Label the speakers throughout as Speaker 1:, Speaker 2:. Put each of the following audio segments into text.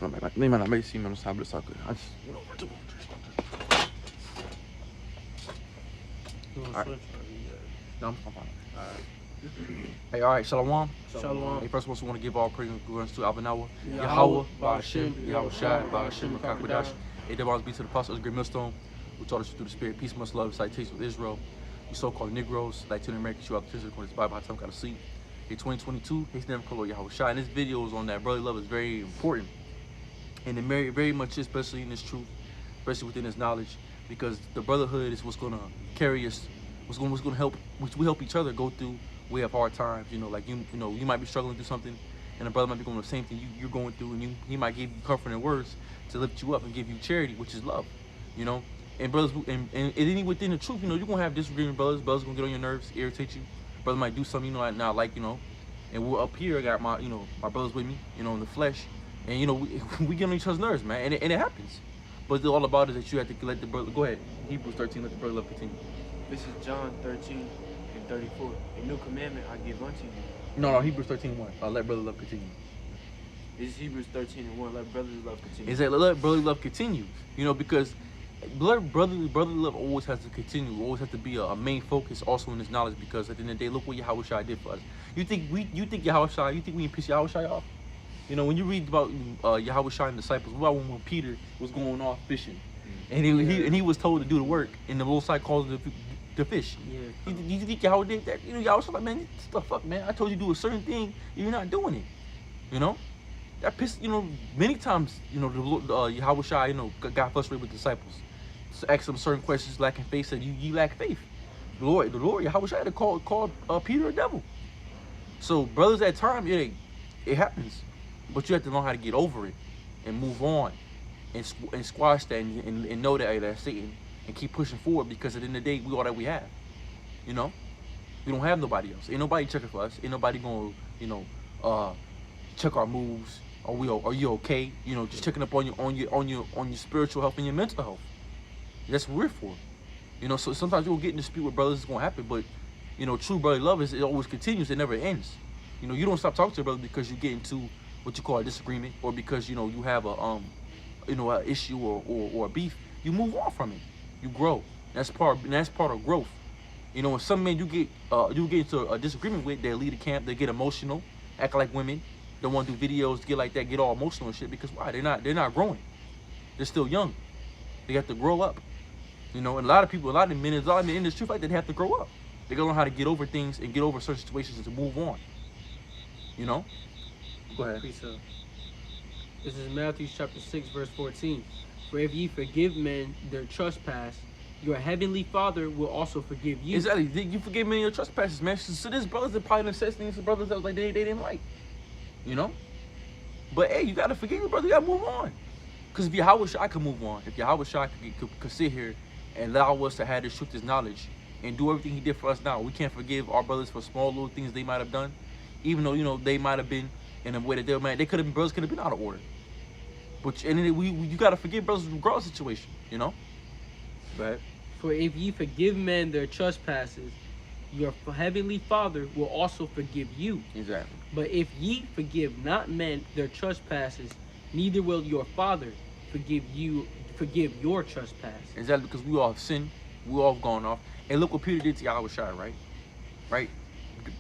Speaker 1: They might not make see me on the side, but it's all good. I just went over to him. Alright. No, I'm fine. Hey, all right, Shalom.
Speaker 2: Shalom.
Speaker 1: Hey, first of all, we want to give all praise and glory to Abanawa,
Speaker 2: Yahweh,
Speaker 1: Yahweh,
Speaker 2: Ba'ashem,
Speaker 1: Ba'ashem, Yahweh Shai, Ba'ashem,
Speaker 2: Ba'ashem,
Speaker 1: Makakwadash. Hey, there always be to the apostles, great millstone, who taught us through the spirit, peace, much love, citation with Israel. We so-called Negroes, Latin Americans, throughout the according to the Bible, how time got to sleep. Hey, 2022, he's never called Yahweh Shai. And this video is on that brotherly love is very important. And it very, very much, especially in this truth, especially within this knowledge, because the brotherhood is what's going to carry us, what's going to help, we help each other go through. We have hard times, you know, like you might be struggling through something, and a brother might be going through the same thing you're going through, and he might give you comforting words to lift you up and give you charity, which is love, you know. And brothers, and even within the truth, you know, you're gonna have disagreement, brothers gonna get on your nerves, irritate you. Brother might do something, you know, not like, you know. And we're up here, I got my, you know, my brothers with me, you know, in the flesh, and you know, we get on each other's nerves, man, and it happens. But all about it is that you have to let the brother go ahead. Hebrews 13, let the brother love continue.
Speaker 2: This is John 13:34. A new commandment I give unto you.
Speaker 1: No, Hebrews 13:1. Let brother love continue.
Speaker 2: This is Hebrews 13:1. Let brotherly love continue.
Speaker 1: Is that let brotherly love continue? You know, because brotherly love always has to continue. Always has to be a main focus also in this knowledge. Because at the end of the day, look what Yahweh Shai did for us. You think Yahweh Shai? You think we can piss Yahweh Shai off? You know, when you read about Yahweh Shai and the disciples, what about when Peter was going off fishing, and he was told to do the work, and the Most High called the fish.
Speaker 2: Yeah.
Speaker 1: You think Yahweh did that? You know, Yahweh Shai like, man, what the fuck, man? I told you to do a certain thing, you're not doing it. You know, that pissed. You know, many times, you know, the Yahweh Shai, you know, got frustrated with the disciples. So asked them certain questions, lacking faith. Said, you lack faith. The Lord, Yahweh Shai had to call Peter a devil. So brothers, at times, it happens. But you have to learn how to get over it and move on and squash that and know that, hey, that's Satan, and keep pushing forward, because at the end of the day, we all that we have. You know? We don't have nobody else. Ain't nobody checking for us. Ain't nobody gonna, you know, check our moves. Are you okay? You know, just checking up on your spiritual health and your mental health. That's what we're for. You know, so sometimes you'll get in dispute with brothers, it's gonna happen, but you know, true brotherly love it always continues, it never ends. You know, you don't stop talking to your brother because you get into what you call a disagreement, or because you know you have a an issue or a beef. You move on from it. You grow. That's part of growth. You know, when some men you get into a disagreement with, they leave the camp, they get emotional, act like women, don't want to do videos, get like that, get all emotional and shit, because why? They're not growing. They're still young. They have to grow up. You know, and a lot of men in this truth like that, they have to grow up. They gotta learn how to get over things and get over certain situations and to move on. You know? Go ahead.
Speaker 3: This is Matthew chapter 6, verse 14. For if ye forgive men their trespass, your heavenly Father will also forgive you.
Speaker 1: Exactly. You forgive men your trespasses, man. So there's brothers that probably done said things to brothers that was like they didn't like. You know? But hey, you gotta forgive your brother, you gotta move on. Because if Yahweh Shai could move on, if Yahweh Shai could sit here and allow us to have this truth, this knowledge, and do everything he did for us now, we can't forgive our brothers for small little things they might have done, even though, you know, they might have been in a way that brothers could have been out of order. But and then you gotta forgive brothers regardless of the situation, you know? Go ahead.
Speaker 3: For if ye forgive men their trespasses, your heavenly Father will also forgive you.
Speaker 1: Exactly.
Speaker 3: But if ye forgive not men their trespasses, neither will your Father forgive your trespass.
Speaker 1: Exactly, because we all have sinned, we all have gone off. And look what Peter did to Yahweh Shai, right? Right?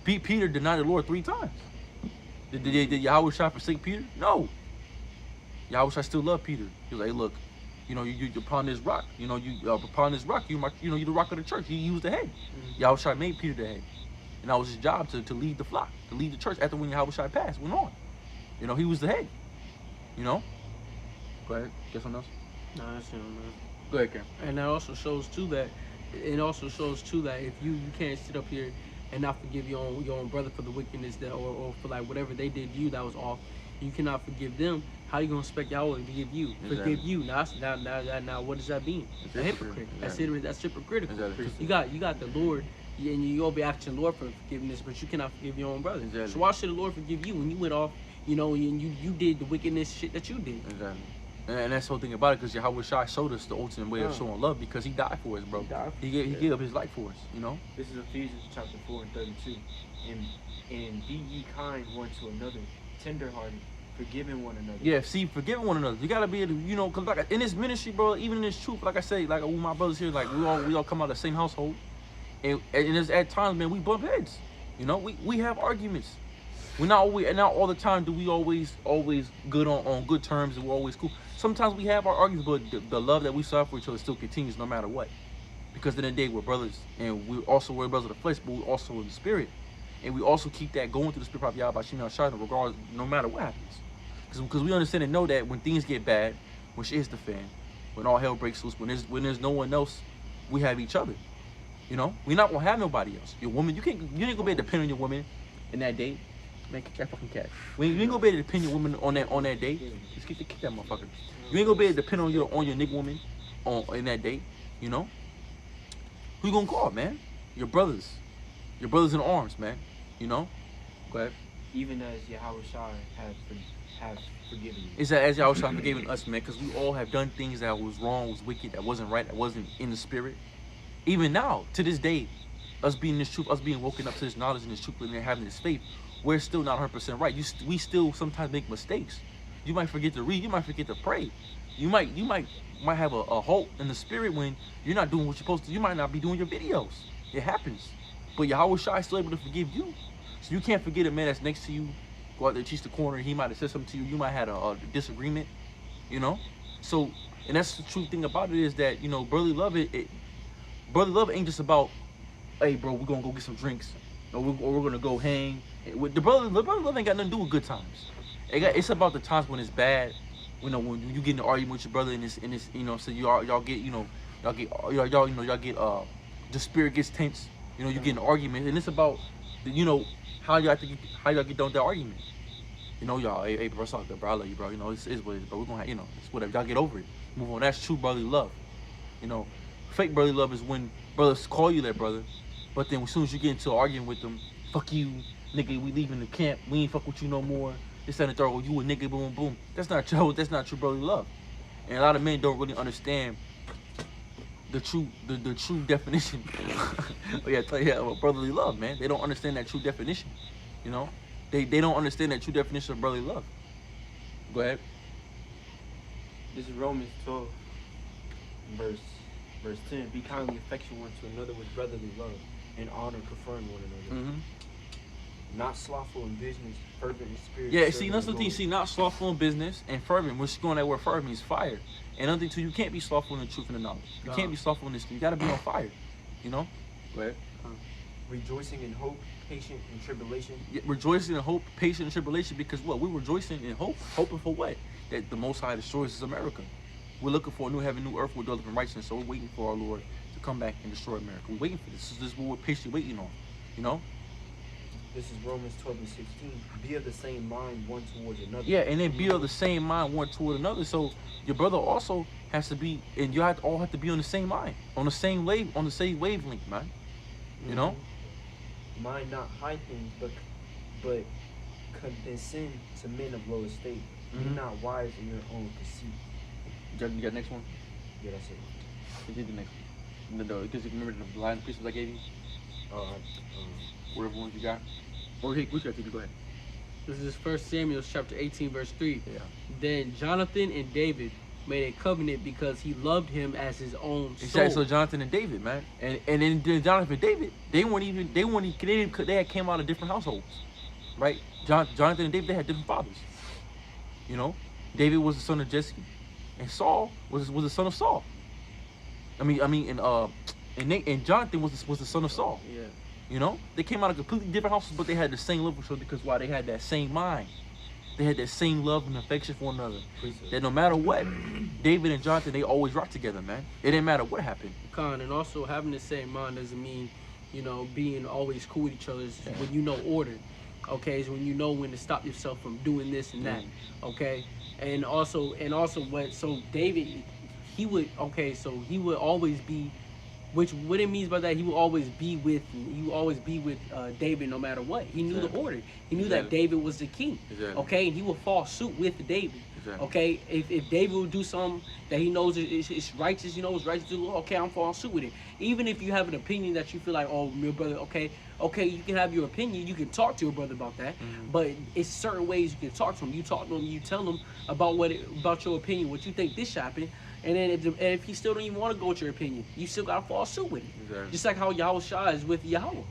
Speaker 1: Peter denied the Lord 3 times. Did Yahweh Shai forsake Peter? No. Yahweh Shai still loved Peter. He was like, look, you know, you upon this rock, you know, upon this rock, you're the rock of the church. He was the head. Yahweh Shai made Peter the head. And that was his job to lead the flock, to lead the church after when Yahweh Shai passed, went on. You know, he was the head. You know? Go ahead. Get something else?
Speaker 3: No, that's him, man.
Speaker 1: Go ahead, Karen.
Speaker 3: And that also shows too that if you can't sit up here and not forgive your own brother for the wickedness that or for like whatever they did to you that was off, you cannot forgive them. How you gonna expect Yahweh to forgive you?
Speaker 1: Exactly.
Speaker 3: Forgive you. Now what does that mean? A hypocrite.
Speaker 1: Exactly.
Speaker 3: That's hypocritical.
Speaker 1: Exactly.
Speaker 3: You got the Lord, and you'll be asking the Lord for forgiveness, but you cannot forgive your own brother.
Speaker 1: Exactly.
Speaker 3: So why should the Lord forgive you when you went off, you know, and you did the wickedness shit that you did?
Speaker 1: Exactly. And that's the whole thing about it, because Yahweh Shai showed us the ultimate way of showing love, because he died for us, bro. He gave up his life for us, you know?
Speaker 2: This is Ephesians chapter 4:32. And be ye kind one to another, tenderhearted, forgiving one another.
Speaker 1: Yeah, see, forgiving one another. You gotta be able to, you know, cause like in this ministry, bro, even in this truth, like I say, like with my brothers here, like we all come out of the same household, and it's at times, man, we bump heads. You know, we have arguments. We're not always, and not all the time do we always good on good terms, and we're always cool. Sometimes we have our arguments, but the love that we serve for each other still continues no matter what. Because in the day we're brothers, and we're brothers of the flesh, but we're also in the spirit. And we also keep that going through the spirit of Yahweh Shem Shai, regardless, no matter what happens. Because we understand and know that when things get bad, when shit hits the fan, when all hell breaks loose, when there's no one else, we have each other. You know, we're not gonna have nobody else. Your woman, you ain't gonna be able to depend on your woman in that day. Man, kick that fucking cat. You ain't gonna be able to depend on your woman on that day. Just kick that motherfucker. You ain't gonna be able to depend on your nigga woman in that day. You know, who you gonna call, man? Your brothers in arms, man. You know, go ahead.
Speaker 2: Even as Yahweh Shai have forgiven you.
Speaker 1: It's as Yahweh Shai forgiving us, man, because we all have done things that was wrong, was wicked, that wasn't right, that wasn't in the spirit. Even now, to this day, us being this truth, us being woken up to this knowledge and this truth and having this faith, we're still not 100% right. We still sometimes make mistakes. You might forget to read. You might forget to pray. You might have a hope in the spirit when you're not doing what you're supposed to. You might not be doing your videos. It happens. But Yahweh Shai is still able to forgive you. So you can't forget a man that's next to you. Go out there, teach the corner. He might have said something to you. You might have had a disagreement. You know. So, and that's the true thing about it is that, you know, brotherly love brotherly love ain't just about, hey, bro, we're gonna go get some drinks, or we're gonna go hang. The brotherly love ain't got nothing to do with good times. It's about the times when it's bad. You know, when you get in an argument with your brother in this, you know, so y'all get the spirit gets tense. You know, you get in an argument, and it's about, you know, how y'all get done with that argument. You know, y'all, hey, bro, it's all good, bro. I love you, bro. You know, it's what it is, bro. We're gonna have, you know, it's whatever. Y'all get over it. Move on. That's true brotherly love. You know, fake brotherly love is when brothers call you that brother, but then as soon as you get into an argument with them, fuck you, nigga, we leaving the camp. We ain't fuck with you no more. This and the third, oh, you a nigga, boom, boom. That's not true brotherly love. And a lot of men don't really understand the true definition. Oh yeah, I tell you about brotherly love, man. They don't understand that true definition. You know, they don't understand that true definition of brotherly love. Go ahead.
Speaker 2: This is Romans 12, verse 10. Be kindly affectionate one to another with brotherly love, and honor, preferring one another.
Speaker 1: Mm-hmm.
Speaker 2: Not slothful in business, fervent in spirit.
Speaker 1: Yeah, see, that's the thing. See, not slothful in business and fervent. We're going that word fervent means fire. And another thing too, you can't be slothful in the truth and the knowledge. You can't be slothful in this thing. You gotta be on fire. You know? Go ahead.
Speaker 2: Rejoicing in hope, patient in tribulation.
Speaker 1: Yeah, rejoicing in hope, patient in tribulation, because what? We're rejoicing in hope. Hoping for what? That the Most High destroys this America. We're looking for a new heaven, new earth, we're dwelling in righteousness, so we're waiting for our Lord to come back and destroy America. We're waiting for this. This is what we're patiently waiting on. You know?
Speaker 2: This is Romans 12 and 16. Be of the same mind one towards another.
Speaker 1: Yeah, and then be of the same mind one toward another. So your brother also has to be, and you all have to be on the same mind, on the same wavelength, man. You know?
Speaker 2: Mind not high things, but condescend to men of low estate. Be not wise in your own conceit.
Speaker 1: You got next one?
Speaker 2: Yeah, that's it.
Speaker 1: You did the next one. Because you remember the line of precepts I gave you? Whatever ones you got. Or we got to go ahead.
Speaker 3: This is 1 Samuel chapter 18, verse 3.
Speaker 1: Yeah.
Speaker 3: Then Jonathan and David made a covenant because he loved him as his own soul.
Speaker 1: Exactly. So Jonathan and David, man, and then Jonathan and David, they had came out of different households, right? Jonathan and David, they had different fathers. You know, David was the son of Jesse, and Saul was the son of Saul. And Jonathan was the son of Saul.
Speaker 3: Yeah.
Speaker 1: You know, they came out of completely different houses, but they had the same love for each other because why? They had that same mind. They had that same love and affection for one another. That no matter what, David and Jonathan, they always rocked together, man. It didn't matter what happened.
Speaker 3: And also having the same mind doesn't mean, you know, being always cool with each other. When you know order, okay, is when you know when to stop yourself from doing this and that, okay. And also what? So David, he would always be. Which what it means by that, he will always be with David no matter what. He knew the order. He knew that David was the king. Okay, and he will fall suit with David. Okay, if David will do something that he knows it's righteous, you know, it's righteous to do, okay, I'm falling suit with it. Even if you have an opinion that you feel like, oh, your brother, okay, Okay, you can have your opinion. You can talk to your brother about that, but it's certain ways you can talk to him. You talk to him. You tell him about about your opinion, what you think this should happen, and then if he still don't even want to go with your opinion, you still gotta follow suit with it.
Speaker 1: Exactly.
Speaker 3: Just like how Yahweh Shah is with Yahweh.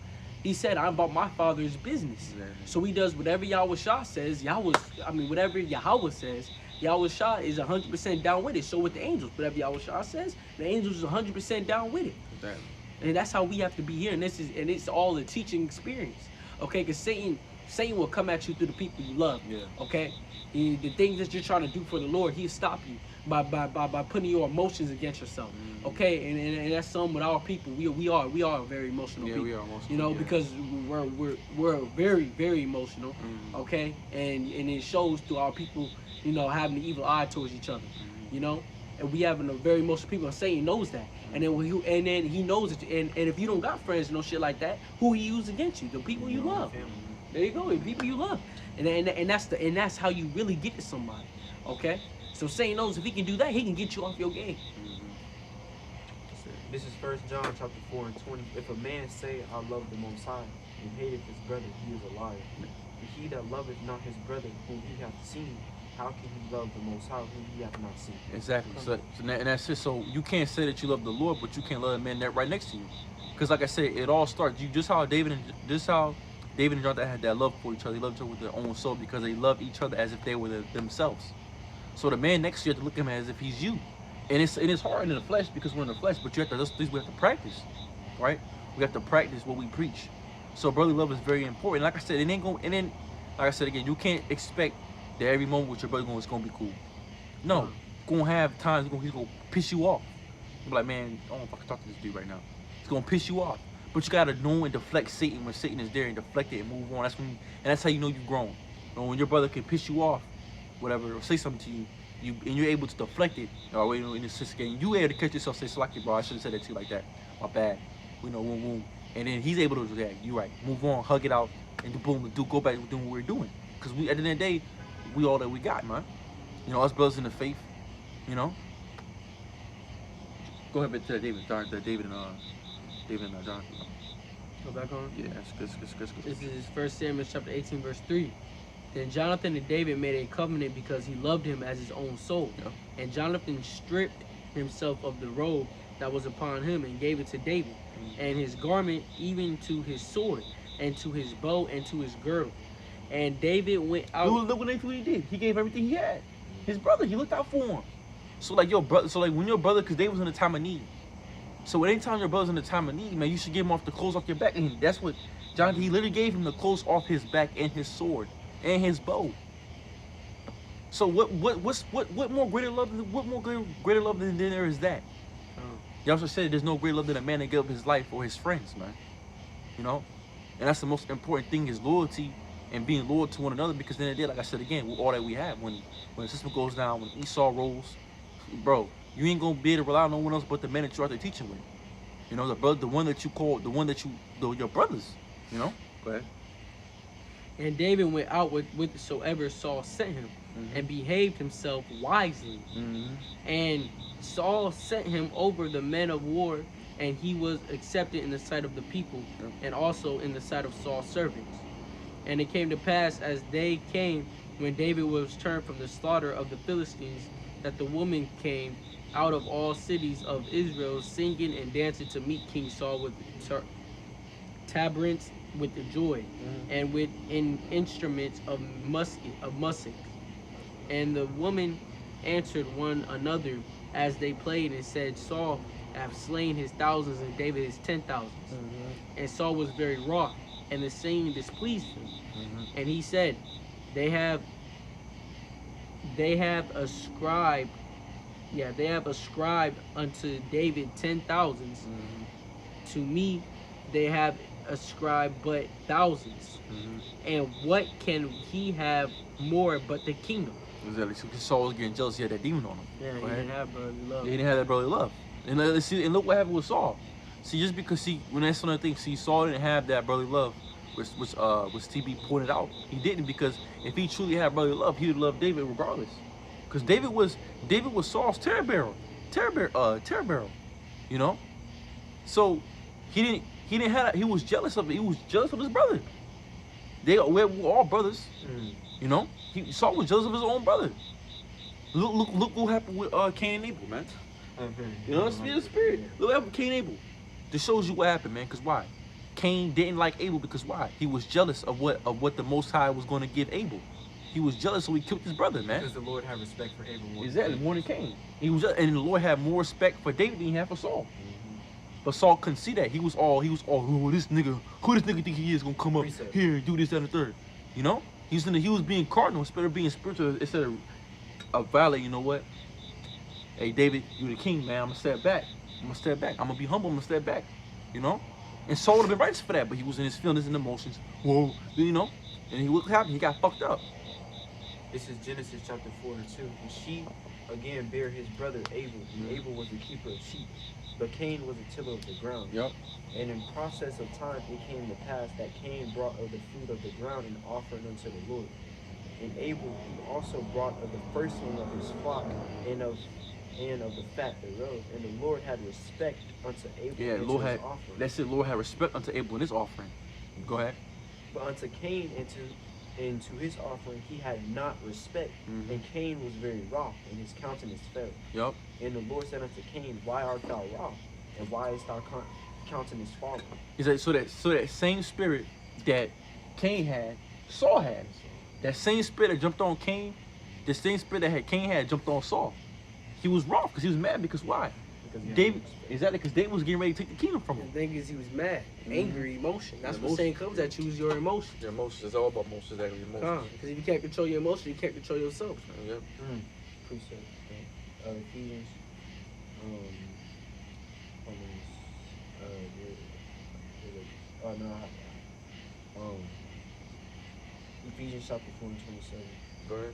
Speaker 3: He said, "I'm about my father's business."
Speaker 1: Exactly.
Speaker 3: So he does whatever Yahweh Shah says. Whatever Yahweh says, Yahweh Shah is 100% down with it. So with the angels, whatever Yahweh Shah says, the angels is 100% down with it.
Speaker 1: Exactly.
Speaker 3: And that's how we have to be here. And it's all a teaching experience. Okay, because Satan will come at you through the people you love.
Speaker 1: Yeah.
Speaker 3: Okay, the things that you're trying to do for the Lord, He'll stop you by putting your emotions against yourself. Okay, and that's some with our people. We are very emotional people.
Speaker 1: We are emotional.
Speaker 3: You know,
Speaker 1: yeah.
Speaker 3: because we're very, very emotional. Okay, and it shows through our people. You know, having the evil eye towards each other. You know, and we having a very emotional people. And Satan knows that. And then he knows it. And if you don't got friends and no shit like that, who he use against you? The people you love. There you go, the people you love. And that's how you really get to somebody. Okay? So Satan knows if he can do that, he can get you off your game.
Speaker 2: This is 1 John chapter 4 and 20. If a man say, I love the Most High, and hateth his brother, he is a liar. And he that loveth not his brother whom he hath seen, how can he love the Most High whom he hath not seen?
Speaker 1: Exactly. And that's it. So you can't say that you love the Lord, but you can't love the man that right next to you. Because like I said, it all starts. Just how David and Jonathan had that love for each other. They loved each other with their own soul because they loved each other as if they were themselves. So the man next to you have to look at him as if he's you. And it's hard in the flesh because we're in the flesh, but we have to practice, right? We have to practice what we preach. So brotherly love is very important. Like I said, it ain't going. And then, like I said again, you can't expect that every moment with your brother is gonna be cool. No, gonna have times he's gonna piss you off. You're like, man, I don't know if I can talk to this dude right now. It's gonna piss you off. But you gotta know and deflect Satan when Satan is there and deflect it and move on. And that's how you know you've grown. You know, when your brother can piss you off, whatever, or say something to you, and you're able to deflect it, or you know, in the system game, you able to catch yourself, say, "Slacky, bro, I shouldn't have said that to you like that. My bad." You know, boom, boom. And then he's able to do that. You're right. Move on, hug it out, and boom, go back to doing what we're doing. Because at the end of the day, we all that we got, man. You know, us brothers in the faith. You know. Go ahead, to David and Jonathan.
Speaker 3: Go back on.
Speaker 1: Yeah, that's good.
Speaker 3: This is 1 Samuel chapter 18, verse 3. Then Jonathan and David made a covenant because he loved him as his own soul.
Speaker 1: Yeah.
Speaker 3: And Jonathan stripped himself of the robe that was upon him and gave it to David, and his garment, even to his sword, and to his bow, and to his girdle. And David went out.
Speaker 1: Look what he did. He gave everything he had. His brother, he looked out for him. So like your brother, when your brother, because David was in a time of need. So anytime your brother's in a time of need, man, you should give him off the clothes off your back. And that's what Jonathan, he literally gave him the clothes off his back and his sword and his bow. So what more greater love than there is that? You also said there's no greater love than a man that gave up his life for his friends, man. You know? And that's the most important thing is loyalty and being loyal to one another, because then, like I said again, all that we have, when the system goes down, when Esau rolls, bro, you ain't gonna be able to rely on no one else but the men that you're out there teaching with. You know, the one that you call, your brothers. You know? Go ahead.
Speaker 3: And David went out with whithersoever Saul sent him, and behaved himself wisely. And Saul sent him over the men of war, and he was accepted in the sight of the people, and also in the sight of Saul's servants. And it came to pass, as they came, when David was turned from the slaughter of the Philistines, that the woman came out of all cities of Israel, singing and dancing to meet King Saul with tabrets with the joy, and with instruments of music. And the woman answered one another as they played, and said, Saul hath slain his thousands, and David his 10,000s. And Saul was very wroth, and the saying displeased him. And he said, they have ascribed unto David 10,000s. To me they have ascribed but thousands. And what can he have more but the kingdom?
Speaker 1: Exactly. So Saul was getting jealous. He had that demon on him.
Speaker 3: Yeah, he didn't have brotherly love.
Speaker 1: He didn't have that brotherly love. And look what happened with Saul. See, just because when that's another thing. See, Saul didn't have that brotherly love, which TB pointed out. He didn't, because if he truly had brotherly love, he would love David regardless. Because David was Saul's terror barrel. You know. So he He didn't have. He was jealous of it. He was jealous of his brother. We're all brothers. You know. Saul was jealous of his own brother. Look what happened with Cain and Abel, man. You know, it's the spirit. Look what happened with Cain and Abel. This shows you what happened, man. Cause why? Cain didn't like Abel because why? He was jealous of what the Most High was going to give Abel. He was jealous, so he killed his brother, man.
Speaker 2: Because the Lord had respect for Abel more.
Speaker 1: Exactly, more than Cain. He was, and the Lord had more respect for David than he had for Saul. But Saul couldn't see that. He was all, oh, this nigga, who this nigga think he is gonna come up here and do this, that, and the third. You know? He was being cardinal instead of being spiritual, instead of violate. You know what? Hey, David, you're the king, man. I'm gonna step back. I'm gonna be humble. I'm gonna step back. You know? And Saul would have been righteous for that, but he was in his feelings and emotions. Whoa, you know? And what happened? He got fucked up.
Speaker 2: This is Genesis chapter 4 and 2. And she again bare his brother Abel, and Abel was the keeper of sheep, but Cain was a tiller of the ground.
Speaker 1: Yep.
Speaker 2: And in process of time it came to pass that Cain brought of the fruit of the ground an offering unto the Lord. And Abel he also brought of the firstling of his flock and of the fat thereof. And the Lord had respect unto Abel.
Speaker 1: Yeah,
Speaker 2: and
Speaker 1: Lord
Speaker 2: to his
Speaker 1: had.
Speaker 2: offering.
Speaker 1: That's it. Lord had respect unto Abel and his offering. Go ahead.
Speaker 2: But unto Cain and to his offering he had not respect. And Cain was very wroth, and his countenance fell.
Speaker 1: Yup.
Speaker 2: And the Lord said unto Cain, Why art thou wroth? And why is thy countenance fallen?
Speaker 1: He said, so that same spirit that Cain had, Saul had. That same spirit that jumped on Cain, the same spirit that Cain had jumped on Saul. He was wroth because he was mad because why?
Speaker 2: Because
Speaker 1: David, exactly, because David was getting ready to take the kingdom from
Speaker 3: The
Speaker 1: him.
Speaker 3: thing is, he was mad, angry, emotion. That's what
Speaker 1: Emotion.
Speaker 3: saying comes at you is your emotion.
Speaker 1: Your emotions, it's all about emotions, exactly.
Speaker 3: Because if you can't control your emotion, you can't control yourself.
Speaker 1: Yep.
Speaker 2: Precept. Ephesians. Ephesians chapter 4 and 27.
Speaker 1: Go ahead.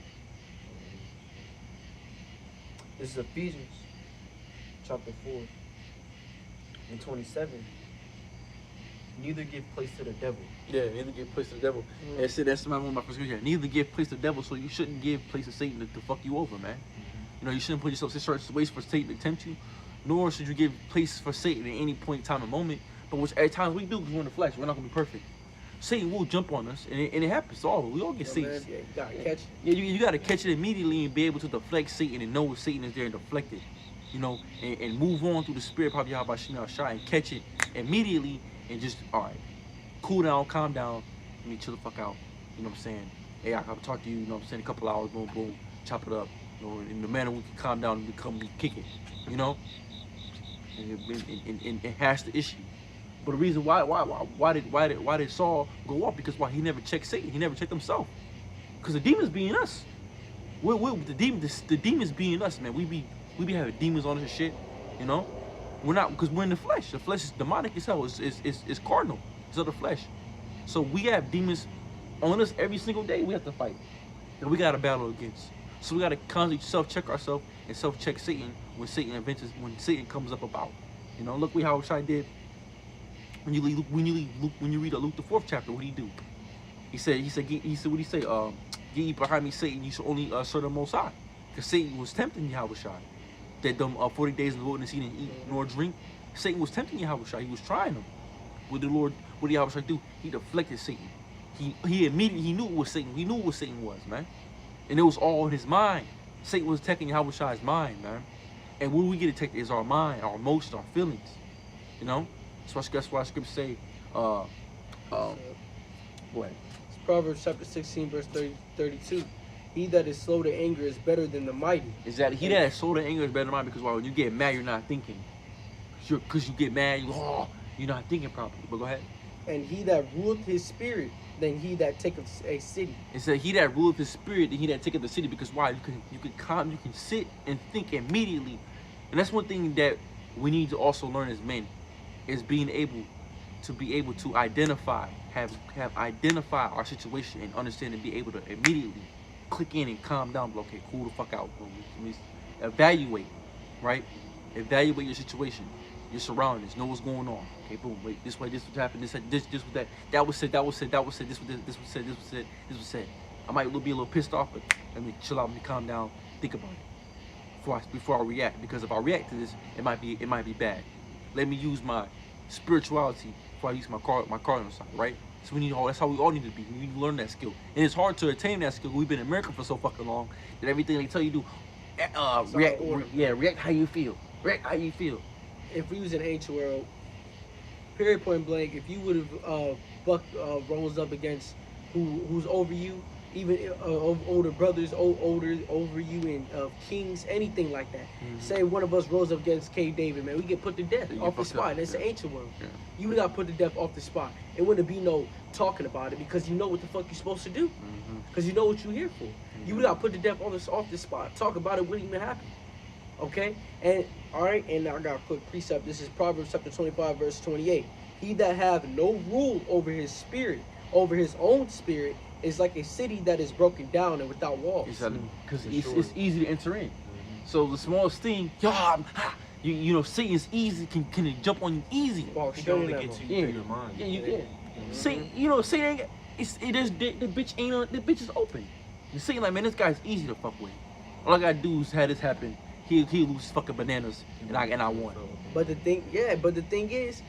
Speaker 2: This is Ephesians chapter 4 and 27. Neither give place to the devil.
Speaker 1: Yeah, neither give place to the devil. And see, that's one of my first scripture. Neither give place to the devil, so you shouldn't give place to Satan to fuck you over, man. You know, you shouldn't put yourself in certain ways for Satan to tempt you, nor should you give place for Satan at any point in time and moment. But which at times we do because we're in the flesh. We're not gonna be perfect. Satan will jump on us, and it happens to all. We all get Satan.
Speaker 3: Yeah, you gotta catch it.
Speaker 1: Yeah, you gotta catch it immediately and be able to deflect Satan and know Satan is there and deflect it. You know, and move on through the spirit, probably how about Shemel Shai, and catch it immediately and just, all right, cool down, calm down, let me chill the fuck out. You know what I'm saying? Hey, I gotta talk to you, you know what I'm saying? A couple hours, boom, boom, chop it up. You know, in the manner we can calm down and we kick it, you know? And hash the issue. But the reason why did Saul go off? Because why? He never checked Satan. He never checked himself. Because the demons being us. The demons being us, man. We be having demons on us and shit. You know, we're not, because we're in the flesh. The flesh is demonic as hell. It's cardinal. It's of the flesh. So we have demons on us every single day. We have to fight. And we got to battle against. So we got to constantly self-check ourselves and self-check Satan when Satan comes up about. You know, look how Shai did. When you read Luke the 4th chapter, what did he do? He said what did he say? Get ye behind me, Satan. You should only serve the Most High, because Satan was tempting Yahweh Shai. That them 40 days in the wilderness he didn't eat nor drink. Satan was tempting Yahweh Shai. He was trying him. What did Yahweh Shai do? He deflected Satan. He immediately knew what Satan. He knew what Satan was, man. And it was all in his mind. Satan was attacking Yahweh Shai's mind, man. And where we get attacked is our mind, our emotions, our feelings. You know. That's why scripture say, what?
Speaker 3: It's Proverbs chapter 16, verse 32. He that is slow to anger is better than the mighty.
Speaker 1: Is that he that is slow to anger is better than mine, because why? When you get mad, you're not thinking. Because you get mad, you're not thinking properly. But go ahead.
Speaker 3: And he that ruleth his spirit, than he that taketh a city.
Speaker 1: It said he that ruleth his spirit, than he that taketh the city. Because why? You can sit and think immediately. And that's one thing that we need to also learn as men, is being able to identify, have identify our situation and understand and be able to immediately click in and calm down. But okay, cool the fuck out. Evaluate, right? Evaluate your situation, your surroundings, know what's going on. Okay, boom, wait, this way, this would happen, this was that, that was said, this was said. I might be a little pissed off, but let me chill out, let me calm down, think about it before I react. Because if I react to this, it might be bad. Let me use my spirituality before I use my cardinal sign, right? So we need all. That's how we all need to be. We need to learn that skill, and it's hard to attain that skill. We've been in America for so fucking long that everything they tell you to do, react how you feel. React how you feel.
Speaker 3: If we was in ancient world, period, point blank, if you would have rose up against who's over you, even older brothers, older over you, and kings, anything like that. Say one of us rose up against King David, man, we get put to death off the spot. And it's an ancient world.
Speaker 1: Yeah.
Speaker 3: You would got put to death off the spot. It wouldn't be no talking about it because you know what the fuck you're supposed to do. Because you know what you're here for. You would got put to death off the spot. Talk about it wouldn't even happen. Okay? And all right, and I got a quick precept. This is Proverbs chapter 25, verse 28. He that have no rule over his spirit, over his own spirit, is like a city that is broken down and without walls.
Speaker 1: Exactly. Because
Speaker 2: For
Speaker 1: it's,
Speaker 2: sure.
Speaker 1: it's easy to enter in. So the smallest thing, you know, Satan's easy can jump on you easy.
Speaker 3: Walk
Speaker 2: He
Speaker 3: straight
Speaker 2: can
Speaker 3: in
Speaker 2: only
Speaker 3: that
Speaker 2: get
Speaker 3: motherfucker.
Speaker 2: to you through your mind.
Speaker 1: Yeah, Satan, you know, Satan ain't. The bitch ain't on. The bitch is open. You see, like, man, this guy's easy to fuck with. All I gotta do is have this happen. He lose fucking bananas, and I won.
Speaker 3: But the thing is,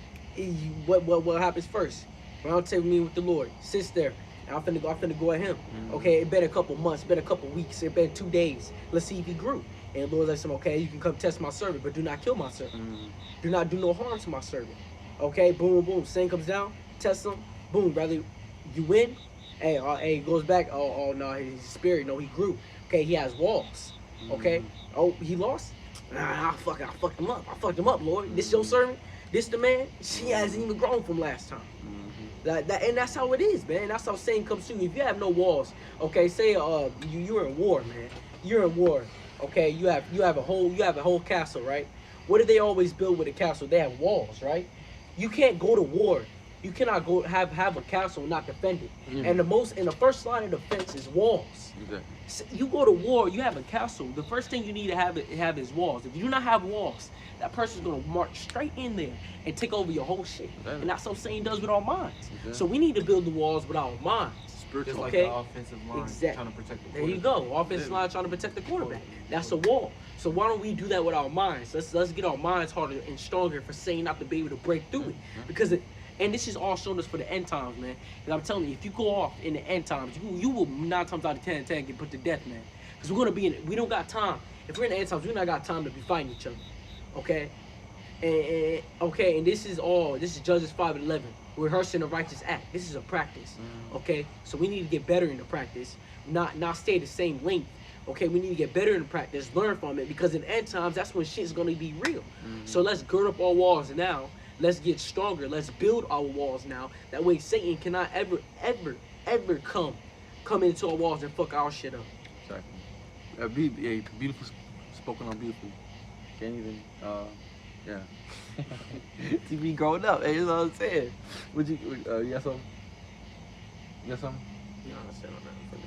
Speaker 3: what happens first? Round table meeting with the Lord. Sits there. And I'm finna go at him. Okay, it been a couple months, been a couple weeks, it been 2 days. Let's see if he grew. And the Lord's like, okay, you can come test my servant, but do not kill my servant. Do not do no harm to my servant. Okay, boom, boom. Satan comes down, tests him, boom, brother, you win. Hey, he goes back. Oh no, his spirit, no, he grew. Okay, he has walls. Okay, oh, he lost. Nah, I fucked him up. I fucked him up, Lord. This your servant. This the man. She hasn't even grown from last time. And that's how it is, man. That's how Satan comes to you. If you have no walls, okay, say you're in war, man. You're in war. Okay, you have a whole castle, right? What do they always build with a castle? They have walls, right? You can't go to war. You cannot go have a castle and not defend it. And the first line of defense is walls.
Speaker 1: Exactly.
Speaker 3: So you go to war, you have a castle. The first thing you need to have is walls. If you do not have walls, that person's gonna march straight in there and take over your whole shit.
Speaker 1: Exactly.
Speaker 3: And that's what Satan does with our minds.
Speaker 1: Exactly.
Speaker 3: So we need to build the walls with our minds.
Speaker 2: Just
Speaker 1: Spiritual.
Speaker 2: like
Speaker 3: Okay.
Speaker 2: the offensive line
Speaker 3: Exact-
Speaker 2: trying to protect the
Speaker 3: There you
Speaker 2: quarterback.
Speaker 3: go. Offensive line trying to protect the quarterback. That's a wall. So why don't we do that with our minds? Let's get our minds harder and stronger for Satan not to be able to break through it. And this is all shown us for the end times, man. And I'm telling you, if you go off in the end times, you will 9 times out of 10 get put to death, man. Because we're gonna be in it. We don't got time. If we're in the end times, we not got time to be fighting each other. Okay? And this is Judges 5:11. Rehearsing a righteous act. This is a practice. Okay? So we need to get better in the practice. Not stay the same length. Okay, we need to get better in practice, learn from it, because in the end times, that's when shit's gonna be real. So let's gird up our walls now. Let's get stronger. Let's build our walls now. That way Satan cannot ever come into our walls and fuck our shit up.
Speaker 1: Exactly. Beautiful spoken on, beautiful. Can't even. Yeah. TV growing up. Hey, you know what I'm saying? Would you? You got something? You got something?
Speaker 3: No, that's not for me.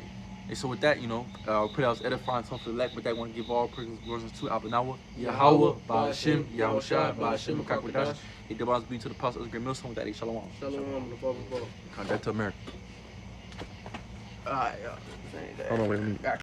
Speaker 1: And so with that, you know, pray I was edifying something for the elect. With that, I want to give all praise and glory to Abanawa, Yahweh, Ba'ashem, Yahushua, Ba'ashem, Makakwadash. It demands be to the apostle of the great millstone with that. Shalom.
Speaker 3: Shalom, above.
Speaker 1: Contact to America.
Speaker 3: Alright,
Speaker 1: Hold on, wait a minute.